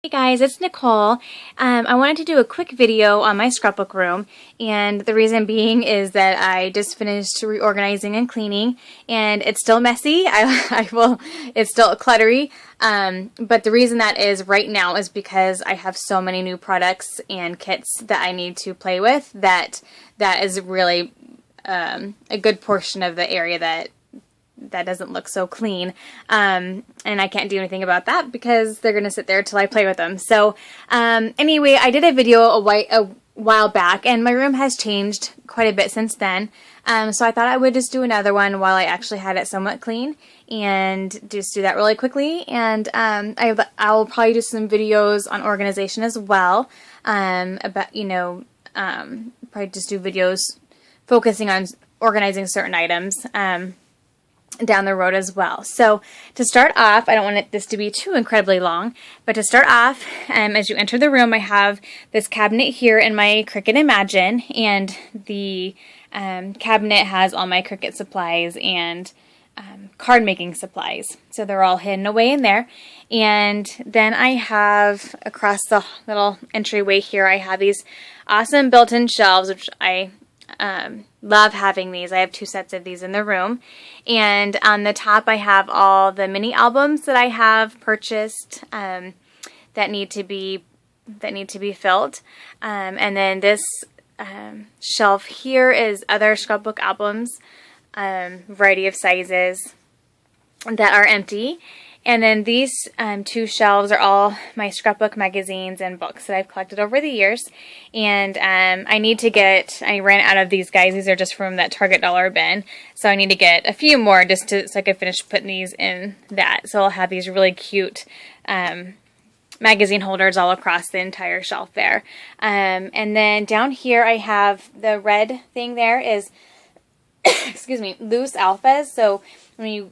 Hey guys, it's Nicole. I wanted to do a quick video on my scrapbook room, and the reason being is that I just finished reorganizing and cleaning, and it's still messy. It's still cluttery, but the reason that is right now is because I have so many new products and kits that I need to play with that is really a good portion of the area that doesn't look so clean, and I can't do anything about that because they're gonna sit there till I play with them. So anyway, I did a video a while back, and my room has changed quite a bit since then, so I thought I would just do another one while I actually had it somewhat clean, and just do that really quickly. And I'll probably do some videos on organization as well, about probably just do videos focusing on organizing certain items down the road as well. So to start off, I don't want this to be too incredibly long, but to start off, as you enter the room, I have this cabinet here in my Cricut Imagine, and the cabinet has all my Cricut supplies and card making supplies. So they're all hidden away in there. And then I have across the little entryway here, I have these awesome built-in shelves, which I love having these. I have 2 sets of these in the room, and on the top I have all the mini albums that I have purchased that need to be filled, and then this shelf here is other scrapbook albums, variety of sizes that are empty. And then these 2 shelves are all my scrapbook magazines and books that I've collected over the years. And I ran out of these guys. These are just from that Target dollar bin. So I need to get a few more so I can finish putting these in that. So I'll have these really cute magazine holders all across the entire shelf there. And then down here I have the red thing there is, excuse me, loose alphas. So when you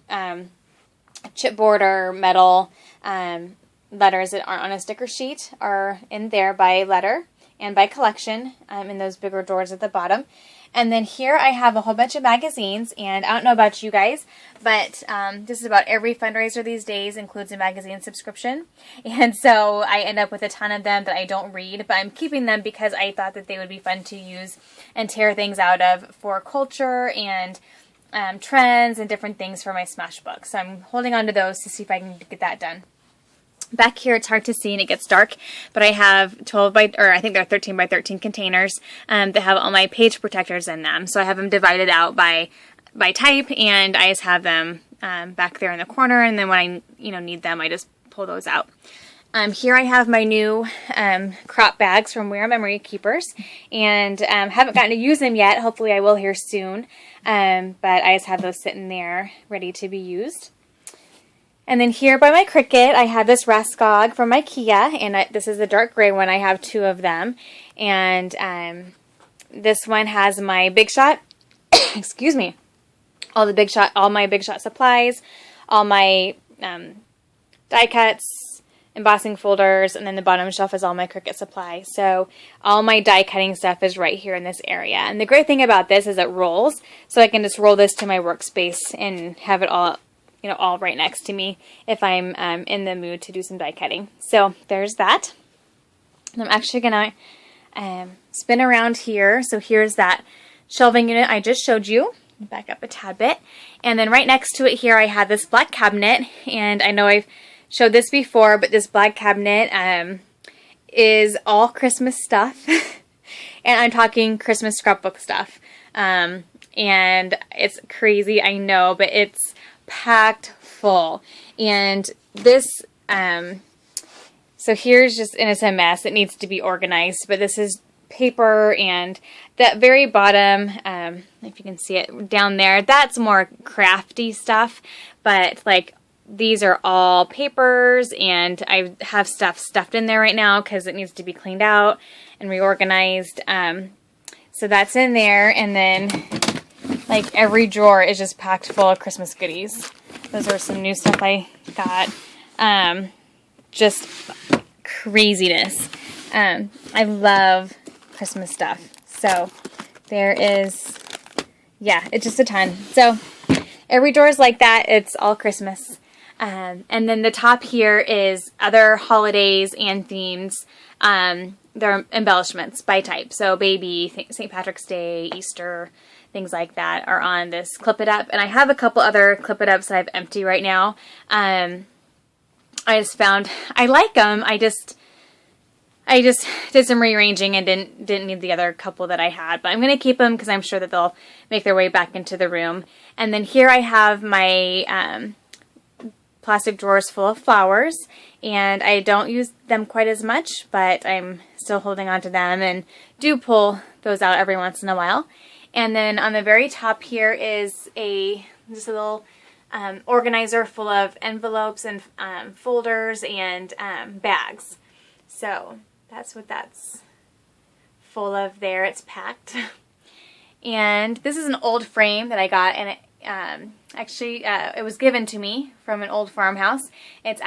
chipboard or metal letters that aren't on a sticker sheet are in there by letter and by collection in those bigger drawers at the bottom. And then here I have a whole bunch of magazines, and I don't know about you guys, but just about every fundraiser these days includes a magazine subscription, and so I end up with a ton of them that I don't read, but I'm keeping them because I thought that they would be fun to use and tear things out of for culture and trends and different things for my Smashbook. So I'm holding on to those to see if I can get that done. Back here it's hard to see and it gets dark, but I have 13 by 13 containers that have all my page protectors in them. So I have them divided out by type, and I just have them back there in the corner, and then when I need them, I just pull those out. Here I have my new crop bags from Wear Memory Keepers, and haven't gotten to use them yet. Hopefully I will here soon, but I just have those sitting there ready to be used. And then here by my Cricut, I have this Raskog from IKEA, and this is the dark gray one. I have 2 of them, and this one has my Big Shot, excuse me, all my Big Shot supplies, all my die cuts, embossing folders, and then the bottom shelf is all my Cricut supply. So all my die cutting stuff is right here in this area. And the great thing about this is it rolls, so I can just roll this to my workspace and have it all right next to me if I'm in the mood to do some die cutting. So there's that. And I'm actually gonna spin around here. So here's that shelving unit I just showed you. Back up a tad bit. And then right next to it here I have this black cabinet, and I know I've showed this before, but this black cabinet is all Christmas stuff. And I'm talking Christmas scrapbook stuff. And it's crazy, I know, but it's packed full. And this, so here's just, and it's a mess. It needs to be organized, but this is paper, and that very bottom, if you can see it down there, that's more crafty stuff, but like these are all papers, and I have stuff stuffed in there right now because it needs to be cleaned out and reorganized. So that's in there, and then like every drawer is just packed full of Christmas goodies. Those are some new stuff I got. Just craziness. I love Christmas stuff. So there is, yeah, it's just a ton. So every drawer is like that. It's all Christmas. And then the top here is other holidays and themes. They're embellishments by type. So baby, St. Patrick's Day, Easter, things like that are on this Clip It Up. And I have a couple other Clip It Ups that I have empty right now. I just found I like them. I just did some rearranging and didn't need the other couple that I had. But I'm going to keep them because I'm sure that they'll make their way back into the room. And then here I have my plastic drawers full of flowers, and I don't use them quite as much, but I'm still holding on to them and do pull those out every once in a while. And then on the very top here is just a little organizer full of envelopes and folders and bags. So that's what that's full of there. It's packed. And this is an old frame that I got, and it was given to me from an old farmhouse. It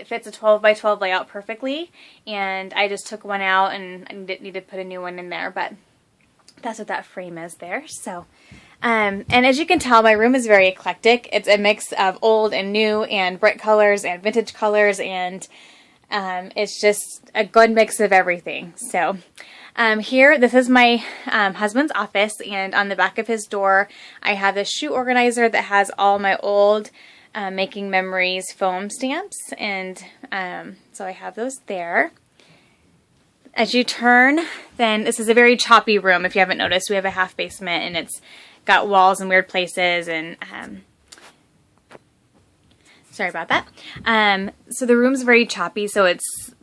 fits a 12 by 12 layout perfectly, and I just took one out and I need to put a new one in there, but that's what that frame is there. So, and as you can tell, my room is very eclectic. It's a mix of old and new and brick colors and vintage colors, and it's just a good mix of everything. So here, this is my husband's office, and on the back of his door, I have this shoe organizer that has all my old Making Memories foam stamps, and so I have those there. As you turn, then this is a very choppy room. If you haven't noticed, we have a half basement, and it's got walls in weird places, and sorry about that. So the room's very choppy, so it's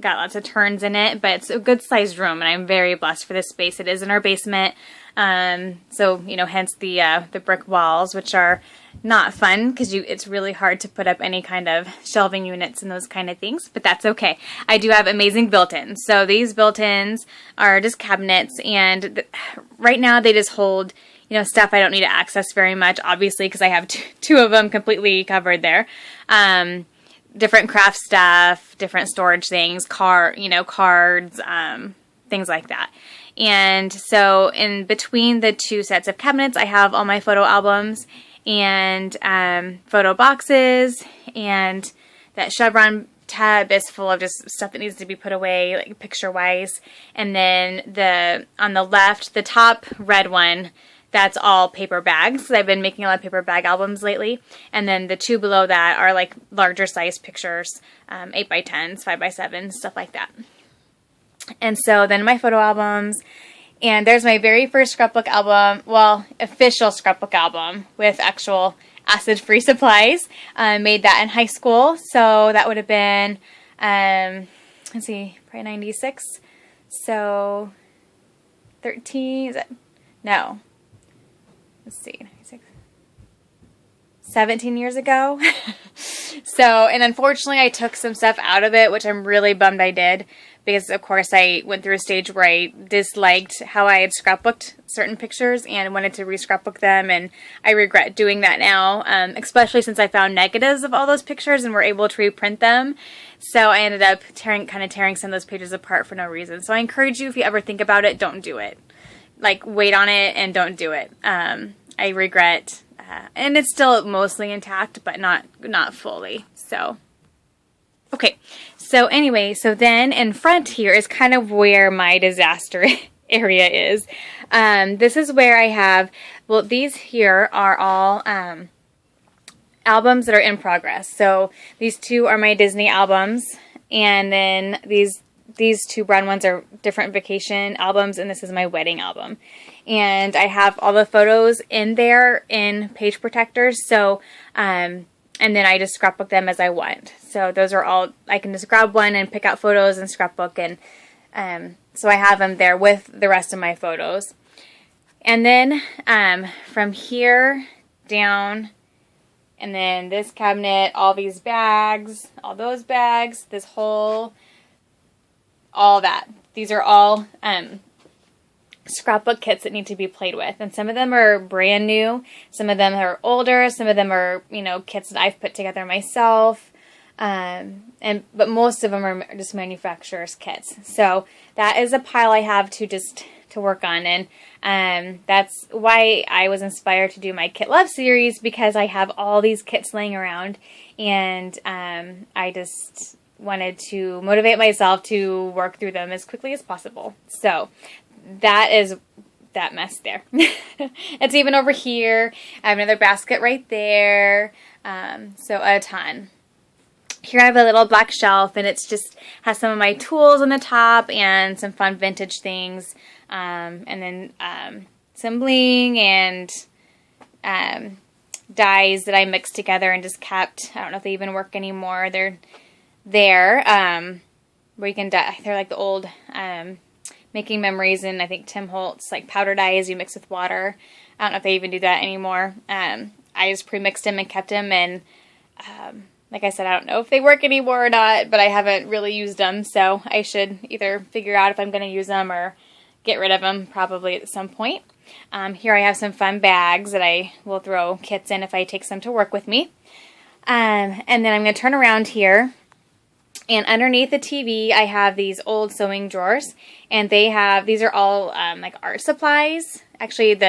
got lots of turns in it, but it's a good sized room, and I'm very blessed for this space. It is in our basement, so hence the brick walls, which are not fun because it's really hard to put up any kind of shelving units and those kind of things, but that's okay. I do have amazing built-ins. So these built-ins are just cabinets, and right now they just hold stuff I don't need to access very much, obviously, because I have two of them completely covered there. Different craft stuff, different storage things, cards, things like that. And so in between the two sets of cabinets, I have all my photo albums and photo boxes, and that chevron tab is full of just stuff that needs to be put away, like picture-wise. And then on the left, the top red one, that's all paper bags. I've been making a lot of paper bag albums lately. And then the two below that are like larger size pictures, 8 by 10s, 5 by 7s, stuff like that. And so then my photo albums, and there's my very first scrapbook album, well, official scrapbook album with actual acid-free supplies. Made that in high school, so that would have been, let's see, probably 96. So 13, is that? No. Let's see, 96. 17 years ago. So, and unfortunately I took some stuff out of it, which I'm really bummed I did, because of course I went through a stage where I disliked how I had scrapbooked certain pictures and wanted to re-scrapbook them, and I regret doing that now, especially since I found negatives of all those pictures and were able to reprint them. So I ended up tearing some of those pages apart for no reason. So I encourage you, if you ever think about it, don't do it. Like, wait on it and don't do it. I regret, and it's still mostly intact, but not fully. So, okay. So anyway, so then in front here is kind of where my disaster area is. This is where I have, well, these here are all albums that are in progress. So these two are my Disney albums, and then these two brown ones are different vacation albums, and this is my wedding album. And I have all the photos in there in page protectors, so, and then I just scrapbook them as I want. So those are all, I can just grab one and pick out photos and scrapbook, and so I have them there with the rest of my photos. And then from here down, and then this cabinet, all these bags, all those bags, this whole, all that. These are all scrapbook kits that need to be played with, and some of them are brand new, some of them are older, some of them are kits that I've put together myself. But most of them are just manufacturer's kits. So that is a pile I have to work on, and that's why I was inspired to do my Kit Love series, because I have all these kits laying around, and I just wanted to motivate myself to work through them as quickly as possible. So that is that mess there. It's even over here. I have another basket right there. So a ton. Here I have a little black shelf, and it's just has some of my tools on the top and some fun vintage things, and then some bling and dies that I mixed together and just kept. I don't know if they even work anymore. They're there, where you can dye. They're like the old Making Memories, and I think Tim Holtz, like powder dyes you mix with water. I don't know if they even do that anymore. I just pre-mixed them and kept them, and like I said, I don't know if they work anymore or not, but I haven't really used them, so I should either figure out if I'm going to use them or get rid of them probably at some point. Here I have some fun bags that I will throw kits in if I take some to work with me. And then I'm going to turn around here, and underneath the TV I have these old sewing drawers, and these are all like art supplies. Actually,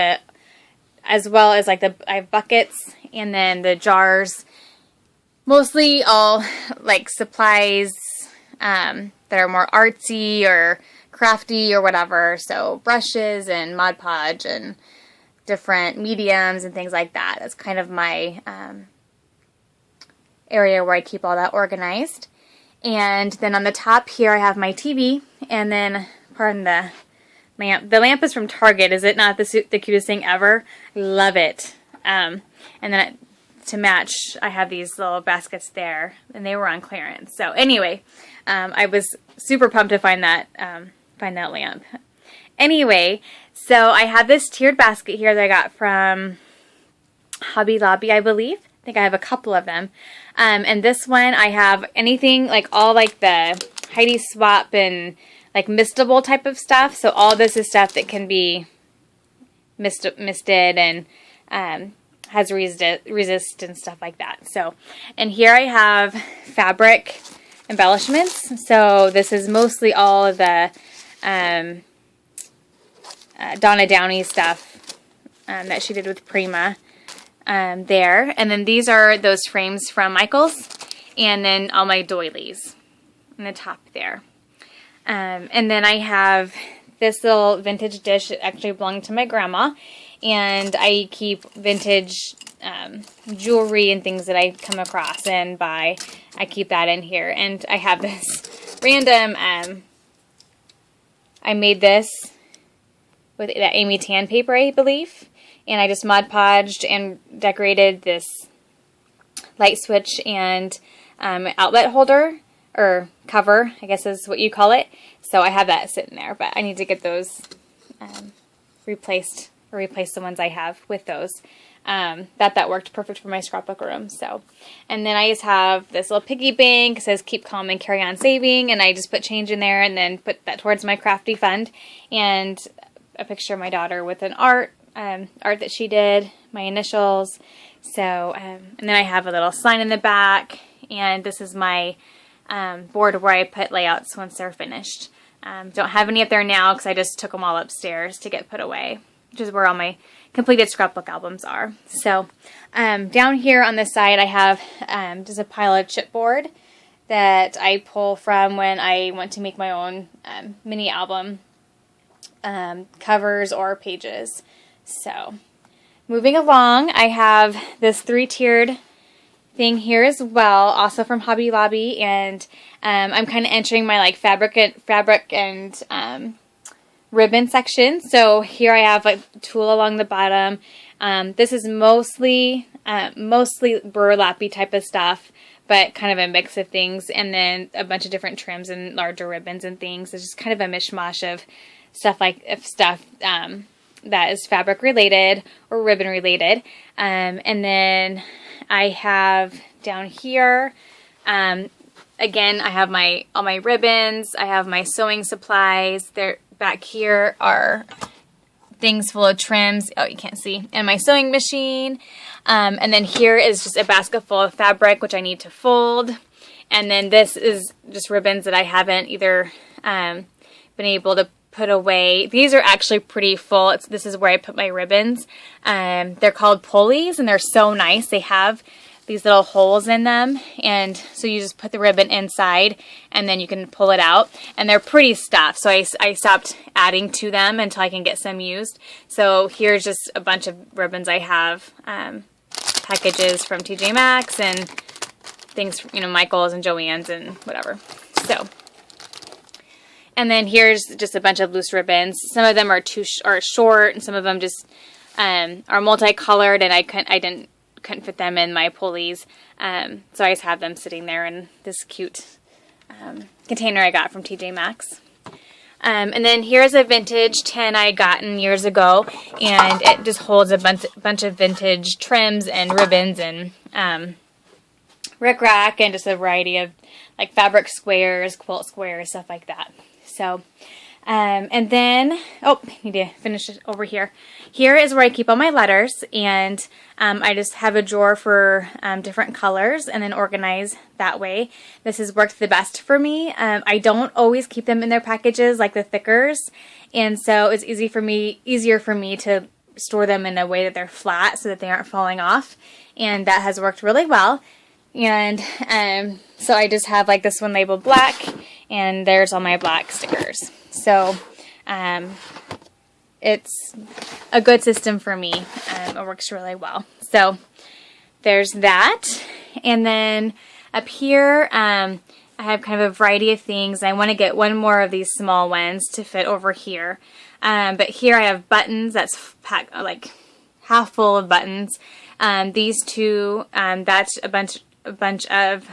as well as like I have buckets, and then the jars. Mostly all like supplies that are more artsy or crafty or whatever. So brushes and Mod Podge and different mediums and things like that. That's kind of my area where I keep all that organized. And then on the top here I have my TV, and then, pardon the lamp. The lamp is from Target. Is it not the cutest thing ever? Love it. And then to match, I have these little baskets there, and they were on clearance. So anyway, I was super pumped to find that lamp. Anyway, so I have this tiered basket here that I got from Hobby Lobby, I believe. I think I have a couple of them. And this one I have anything like all like the Heidi Swap and like mistable type of stuff. So all this is stuff that can be misted and has resist and stuff like that. So, and here I have fabric embellishments. So this is mostly all of the Donna Downey stuff that she did with Prima there. And then these are those frames from Michaels, and then all my doilies in the top there. And then I have this little vintage dish that actually belonged to my grandma. And I keep vintage jewelry and things that I come across and buy. I keep that in here. And I have this random, I made this with that Amy Tan paper, I believe. And I just Mod Podged and decorated this light switch and outlet holder, or cover, I guess is what you call it. So I have that sitting there, but I need to get those replaced, or replace the ones I have with those. That worked perfect for my scrapbook room. So, and then I just have this little piggy bank. It says keep calm and carry on saving, and I just put change in there and then put that towards my crafty fund, and a picture of my daughter with an art that she did, my initials. So, and then I have a little sign in the back, and this is my board where I put layouts once they're finished. Don't have any up there now because I just took them all upstairs to get put away, which is where all my completed scrapbook albums are. So down here on this side I have just a pile of chipboard that I pull from when I want to make my own mini album covers or pages. So moving along, I have this 3-tiered thing here as well, also from Hobby Lobby, and I'm kind of entering my like fabric and ribbon section. So here I have a tool along the bottom. This is mostly burlappy type of stuff, but kind of a mix of things, and then a bunch of different trims and larger ribbons and things. It's just kind of a mishmash of stuff that is fabric related or ribbon related. And then I have down here, again, I have all my ribbons. I have my sewing supplies. There back here are things full of trims. Oh, you can't see. And my sewing machine. And then here is just a basket full of fabric, which I need to fold. And then this is just ribbons that I haven't either been able to put away. These are actually pretty full. This is where I put my ribbons. They're called pulleys, and they're so nice. They have these little holes in them, and so you just put the ribbon inside and then you can pull it out, and they're pretty stuffed, so I stopped adding to them until I can get some used. So here's just a bunch of ribbons I have, packages from TJ Maxx and things, you know, Michael's and Joann's and whatever. So, and then here's just a bunch of loose ribbons. Some of them are short, and some of them just are multicolored, and I couldn't fit them in my pulleys, so I just have them sitting there in this cute container I got from TJ Maxx. And then here's a vintage tin I gotten years ago, and it just holds a bunch of vintage trims and ribbons and rickrack and just a variety of like fabric squares, quilt squares, stuff like that. So, and then, I need to finish it over here. Here is where I keep all my letters, and I just have a drawer for different colors and then organize that way. This has worked the best for me. I don't always keep them in their packages like the thickers, and so it's easier for me to store them in a way that they're flat so that they aren't falling off, and that has worked really well. And so I just have like this one labeled black, and there's all my black stickers. So it's a good system for me. It works really well. So there's that. And then up here, I have kind of a variety of things. I want to get one more of these small ones to fit over here. But here I have buttons that's packed, like half full of buttons. These two, that's a bunch of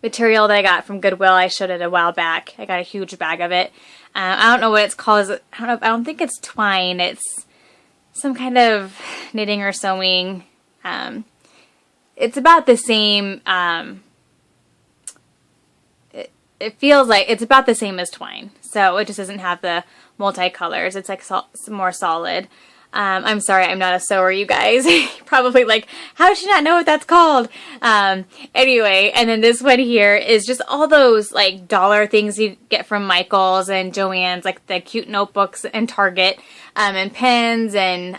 material that I got from Goodwill. I showed it a while back. I got a huge bag of it. I don't know what it's called. I don't think it's twine. It's some kind of knitting or sewing. It's about the same. It feels like it's about the same as twine. So it just doesn't have the multicolors. It's like more solid. I'm sorry, I'm not a sewer, you guys. Probably like, how does she not know what that's called? Anyway, and then this one here is just all those like dollar things you get from Michael's and Joann's, like the cute notebooks and Target, and pens and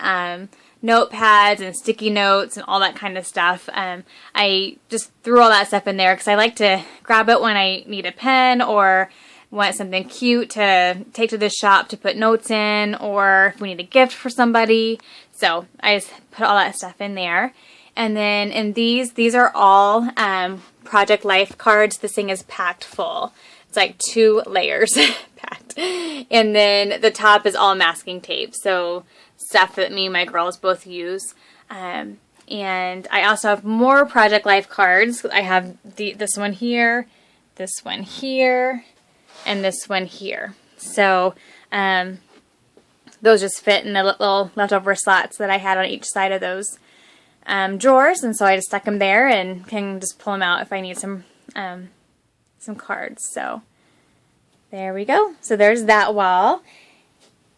notepads and sticky notes and all that kind of stuff. I just threw all that stuff in there because I like to grab it when I need a pen or want something cute to take to the shop to put notes in, or if we need a gift for somebody. So I just put all that stuff in there. And then in these are all Project Life cards. This thing is packed full. It's like 2 layers packed. And then the top is all masking tape. So stuff that me and my girls both use. And I also have more Project Life cards. I have this one here, and this one here. So those just fit in the little leftover slots that I had on each side of those drawers, and so I just stuck them there and can just pull them out if I need some cards. So there we go. So there's that wall.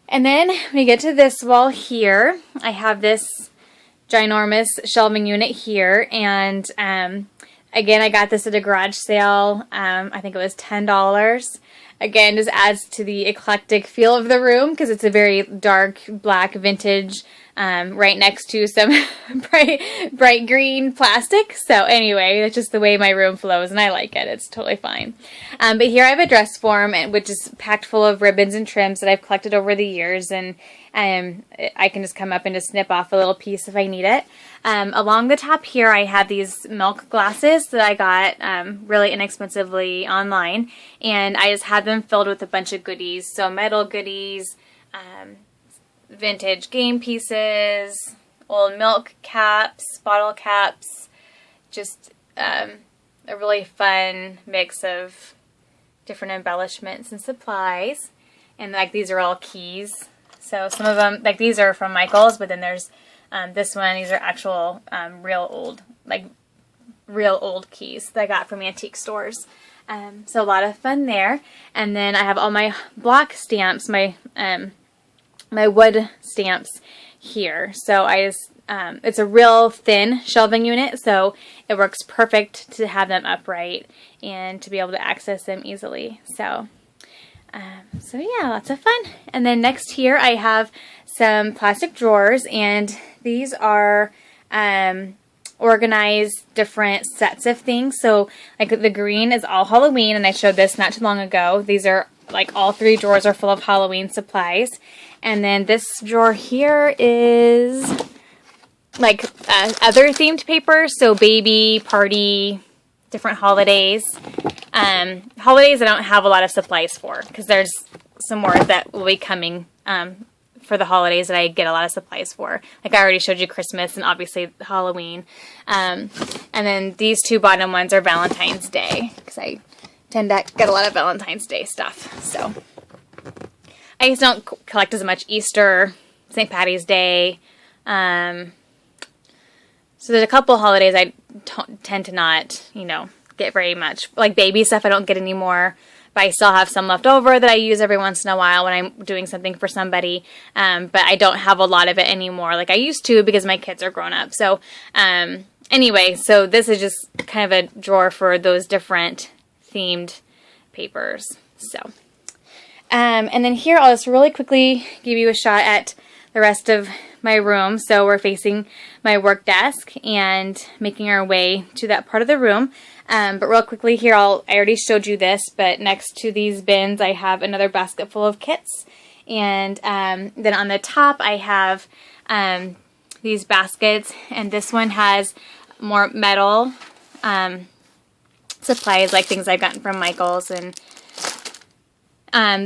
And then we get to this wall here. I have this ginormous shelving unit here, and again, I got this at a garage sale. I think it was $10. Again, just adds to the eclectic feel of the room because it's a very dark black vintage right next to some bright green plastic. So anyway, that's just the way my room flows, and I like it. It's totally fine. But here I have a dress form, which is packed full of ribbons and trims that I've collected over the years, and I can just come up and just snip off a little piece if I need it. Along the top here, I have these milk glasses that I got really inexpensively online, and I just had them filled with a bunch of goodies. So metal goodies, vintage game pieces, old milk caps, bottle caps, just a really fun mix of different embellishments and supplies. And like these are all keys. So some of them, like these are from Michael's, but then there's this one. These are actual real old keys that I got from antique stores. So a lot of fun there. And then I have all my block stamps, my wood stamps here. So I just it's a real thin shelving unit, so it works perfect to have them upright and to be able to access them easily. So yeah, lots of fun. And then next here I have some plastic drawers, and these are organized different sets of things. So like the green is all Halloween, and I showed this not too long ago. These are like all 3 drawers are full of Halloween supplies. And then this drawer here is like other themed paper, so baby, party, different holidays. Holidays I don't have a lot of supplies for, because there's some more that will be coming for the holidays that I get a lot of supplies for. Like I already showed you Christmas and obviously Halloween. And then these 2 bottom ones are Valentine's Day, because I tend to get a lot of Valentine's Day stuff. So I just don't collect as much Easter, St. Patty's Day. So there's a couple holidays I tend to not, get very much. Like baby stuff I don't get anymore, but I still have some left over that I use every once in a while when I'm doing something for somebody. But I don't have a lot of it anymore like I used to, because my kids are grown up. So anyway, so this is just kind of a drawer for those different themed papers. So and then here I'll just really quickly give you a shot at the rest of my room. So we're facing my work desk and making our way to that part of the room. But real quickly here, I already showed you this, but next to these bins I have another basket full of kits. And then on the top I have these baskets, and this one has more metal supplies, like things I've gotten from Michael's. And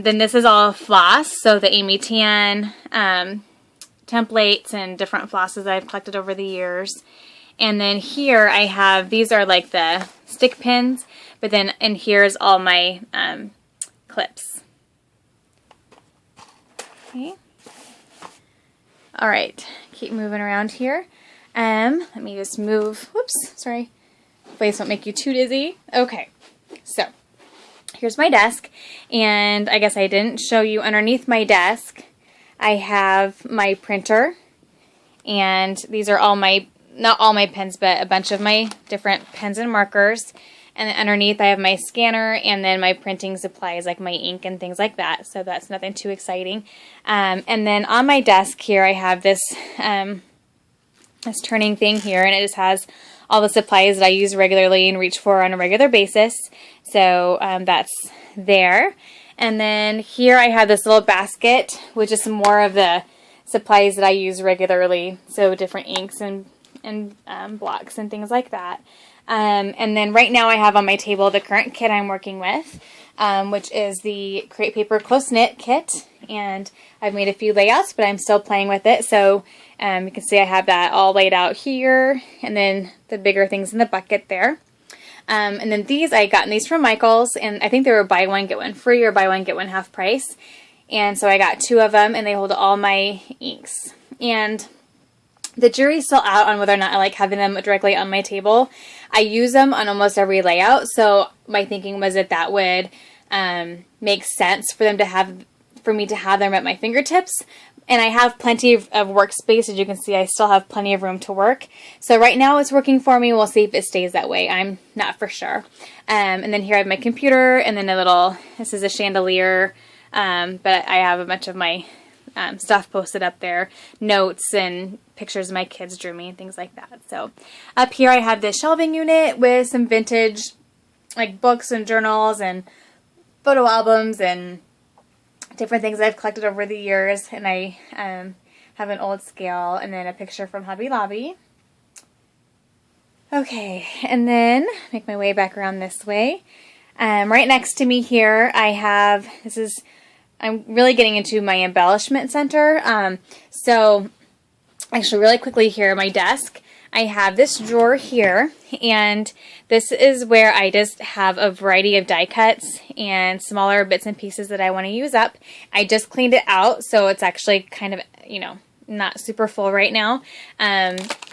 then this is all floss, so the Amy Tan templates and different flosses I've collected over the years. And then here I have, these are like the stick pins, but then in here's all my clips. Okay. All right, keep moving around here. Let me just move, whoops, sorry. Please don't make you too dizzy. Okay, so here's my desk, and I guess I didn't show you underneath my desk I have my printer, and these are all my, not all my pens, but a bunch of my different pens and markers. And then underneath I have my scanner, and then my printing supplies like my ink and things like that. So that's nothing too exciting. And then on my desk here I have this this turning thing here, and it just has all the supplies that I use regularly and reach for on a regular basis. So that's there. And then here I have this little basket with just some more of the supplies that I use regularly. So different inks and blocks and things like that. And then right now I have on my table the current kit I'm working with, which is the Create Paper Close Knit kit. And I've made a few layouts, but I'm still playing with it. So you can see I have that all laid out here, and then the bigger things in the bucket there. And then these, I gotten these from Michael's, and I think they were buy one, get one free, or buy one, get one half price. And so I got 2 of them, and they hold all my inks. And the jury's still out on whether or not I like having them directly on my table. I use them on almost every layout, so my thinking was that that would make sense for me to have them at my fingertips. And I have plenty of workspace. As you can see, I still have plenty of room to work. So right now it's working for me. We'll see if it stays that way. I'm not for sure. And then here I have my computer, and then this is a chandelier, but I have a bunch of my stuff posted up there, notes and pictures my kids drew me and things like that. So up here I have this shelving unit with some vintage like books and journals and photo albums and different things I've collected over the years. And I have an old scale, and then a picture from Hobby Lobby. Okay, and then make my way back around this way. Right next to me here I have, I'm really getting into my embellishment center. So actually really quickly here, my desk, I have this drawer here, and this is where I just have a variety of die cuts and smaller bits and pieces that I want to use up. I just cleaned it out, so it's actually kind of, not super full right now.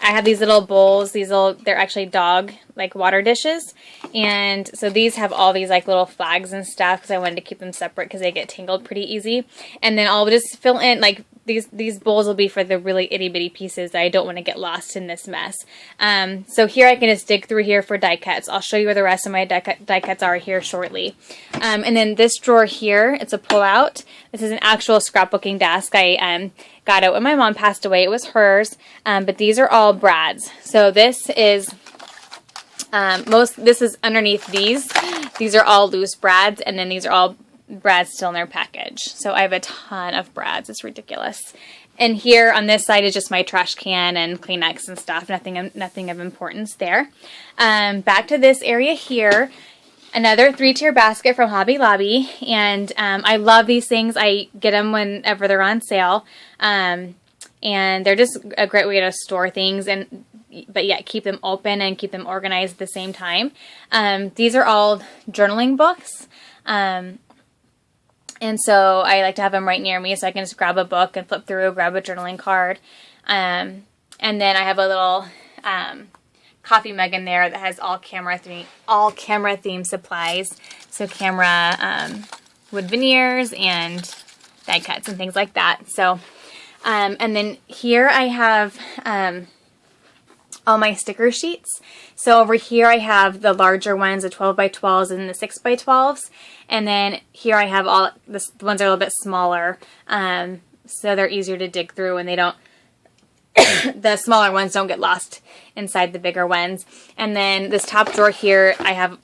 I have these little bowls, they're actually dog, like, water dishes, and so these have all these, like, little flags and stuff, because I wanted to keep them separate, because they get tangled pretty easy, and then I'll just fill in, like, these bowls will be for the really itty-bitty pieces that I don't want to get lost in this mess. So here I can just dig through here for die cuts. I'll show you where the rest of my die cuts are here shortly. And then this drawer here, it's a pull-out. This is an actual scrapbooking desk. I got it when my mom passed away. It was hers, but these are all brads. So this is this is underneath these. These are all loose brads, and then these are all brads still in their package. So I have a ton of brads. It's ridiculous. And here on this side is just my trash can and Kleenex and stuff. Nothing of importance there. Back to this area here. Another 3-tier basket from Hobby Lobby, and I love these things. I get them whenever they're on sale, and they're just a great way to store things, but yet keep them open and keep them organized at the same time. These are all journaling books, and so I like to have them right near me, so I can just grab a book and flip through, grab a journaling card, and then I have a little coffee mug in there that has all camera themed supplies. So camera wood veneers and die cuts and things like that. So and then here I have all my sticker sheets. So over here I have the larger ones, the 12 by 12s and the 6 by 12s. And then here I have all the ones that are a little bit smaller. So they're easier to dig through, and they don't the smaller ones don't get lost inside the bigger ones. And then this top drawer here, I have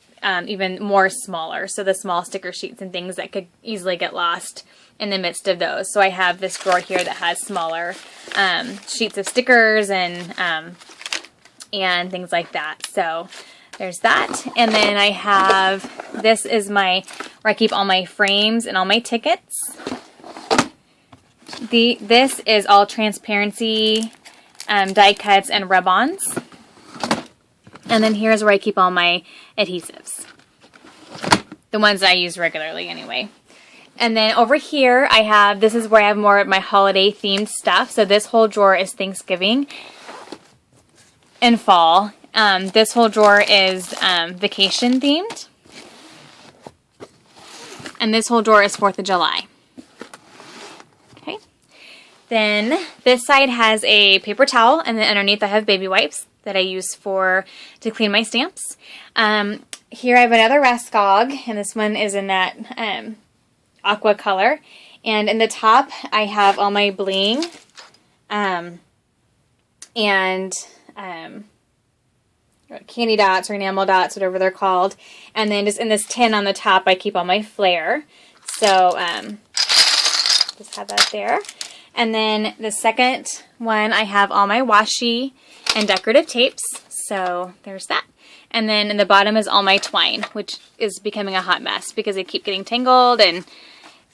even more smaller. So the small sticker sheets and things that could easily get lost in the midst of those. So I have this drawer here that has smaller sheets of stickers and things like that. So there's that. And then I have, this is where I keep all my frames and all my tickets. This is all transparency die cuts and rub-ons. And then here's where I keep all my adhesives. The ones that I use regularly anyway. And then over here this is where I have more of my holiday themed stuff. So this whole drawer is Thanksgiving and fall. This whole drawer is vacation themed. And this whole drawer is 4th of July. Okay. Then this side has a paper towel, and then underneath I have baby wipes that I use to clean my stamps. Here I have another Raskog, and this one is in that aqua color. And in the top I have all my bling and candy dots or enamel dots, whatever they're called. And then just in this tin on the top I keep all my flair. So just have that there. And then the second one I have all my washi and decorative tapes. So there's that. And then in the bottom is all my twine, which is becoming a hot mess because they keep getting tangled and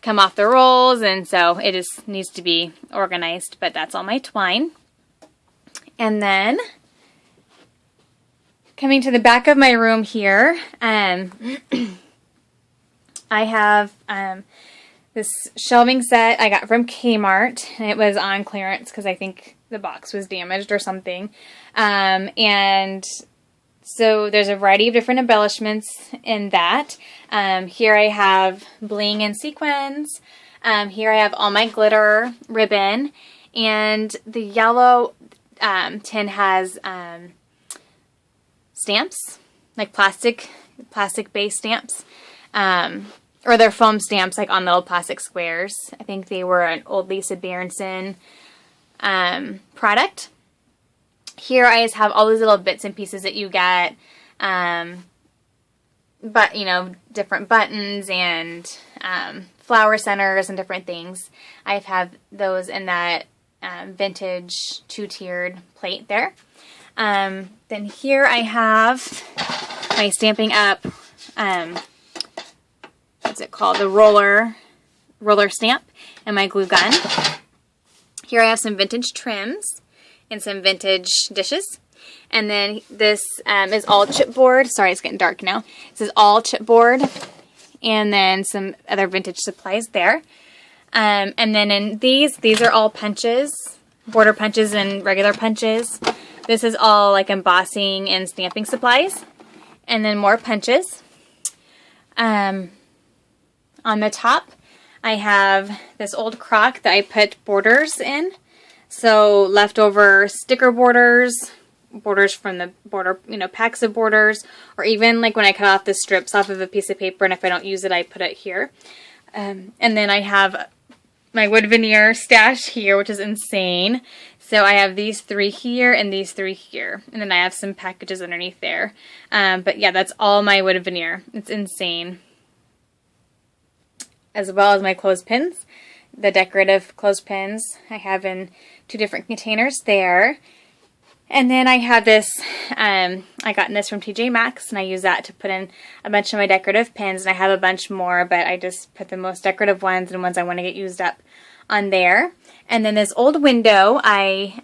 come off the rolls, and so it just needs to be organized, but that's all my twine. And then coming to the back of my room here, I have this shelving set I got from Kmart, and it was on clearance because I think the box was damaged or something. And so there's a variety of different embellishments in that. Here I have bling and sequins. Here I have all my glitter ribbon, and the yellow tin has stamps, like plastic based stamps, or they're foam stamps, like on little plastic squares. I think they were an old Lisa Berenson product. Here I just have all these little bits and pieces that you get, but different buttons and flower centers and different things. I have those in that vintage 2-tiered plate there. Then here I have my Stampin' Up, what's it called? The roller stamp and my glue gun. Here I have some vintage trims and some vintage dishes. And then this is all chipboard. Sorry, it's getting dark now. This is all chipboard. And then some other vintage supplies there. And then in these are all punches, border punches and regular punches. This is all like embossing and stamping supplies. And then more punches. On the top, I have this old crock that I put borders in. So leftover sticker borders, borders from the border, packs of borders, or even like when I cut off the strips off of a piece of paper and if I don't use it, I put it here. And then I have my wood veneer stash here, which is insane. So I have these 3 here and these 3 here. And then I have some packages underneath there. But yeah, that's all my wood veneer. It's insane. As well as my clothespins. The decorative clothespins I have in 2 different containers there. And then I have this, I got this from TJ Maxx, and I use that to put in a bunch of my decorative pins. And I have a bunch more, but I just put the most decorative ones and ones I want to get used up on there. And then this old window, I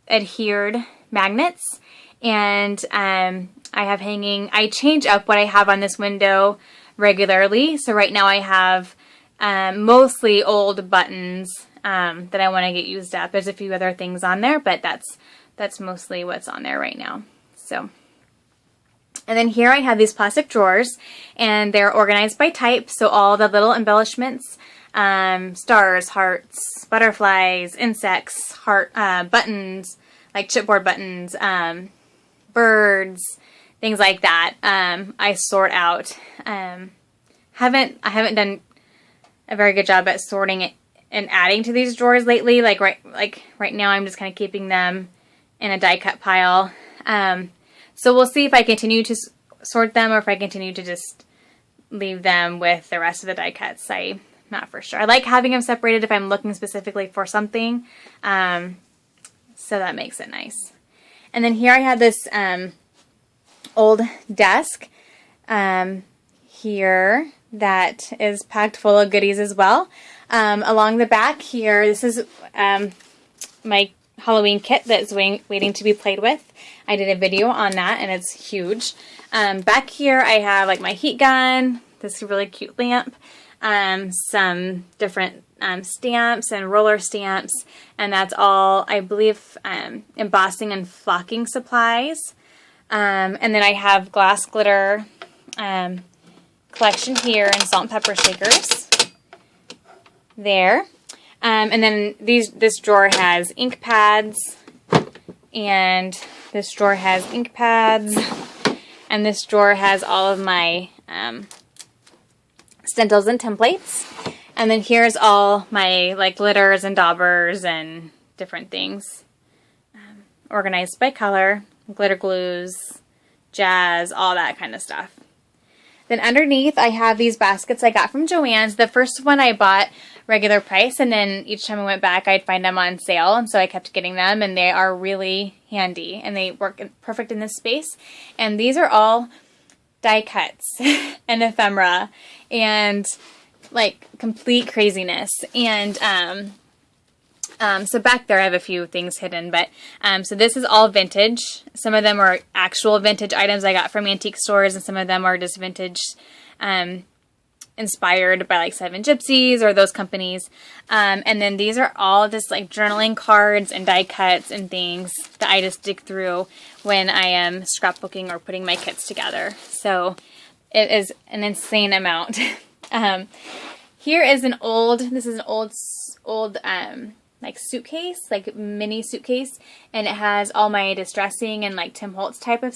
adhered magnets, and I have hanging, I change up what I have on this window regularly. So right now I have mostly old buttons that I want to get used up. There's a few other things on there, but that's mostly what's on there right now. So, and then here I have these plastic drawers, and they're organized by type. So all the little embellishments, stars, hearts, butterflies, insects, buttons, like chipboard buttons, birds, things like that. I sort out. I haven't done a very good job at sorting it and adding to these drawers lately. Like right now, I'm just kind of keeping them in a die cut pile. So we'll see if I continue to sort them or if I continue to just leave them with the rest of the die cuts. I'm not for sure. I like having them separated if I'm looking specifically for something. So that makes it nice. And then here I have this old desk here that is packed full of goodies as well. Along the back here, this is my Halloween kit that's waiting to be played with. I did a video on that, and it's huge. Back here I have like my heat gun, this really cute lamp, some different stamps and roller stamps, and that's all, I believe, embossing and flocking supplies. And then I have glass glitter collection here and salt and pepper shakers there. And then this drawer has ink pads, and this drawer has ink pads, and this drawer has all of my stencils and templates. And then here's all my like glitters and daubers and different things, organized by color, glitter glues, jazz, all that kind of stuff. Then underneath I have these baskets I got from Joann's. The first one I bought regular price, and then each time I went back I'd find them on sale, and so I kept getting them, and they are really handy and they work perfect in this space. And these are all die cuts and ephemera and like complete craziness. And so back there I have a few things hidden, but so this is all vintage. Some of them are actual vintage items I got from antique stores, and some of them are just vintage inspired by like Seven Gypsies or those companies. And then these are all just like journaling cards and die cuts and things that I just dig through when I am scrapbooking or putting my kits together. So it is an insane amount. Here is an old like suitcase, like mini suitcase, and it has all my distressing and like Tim Holtz type of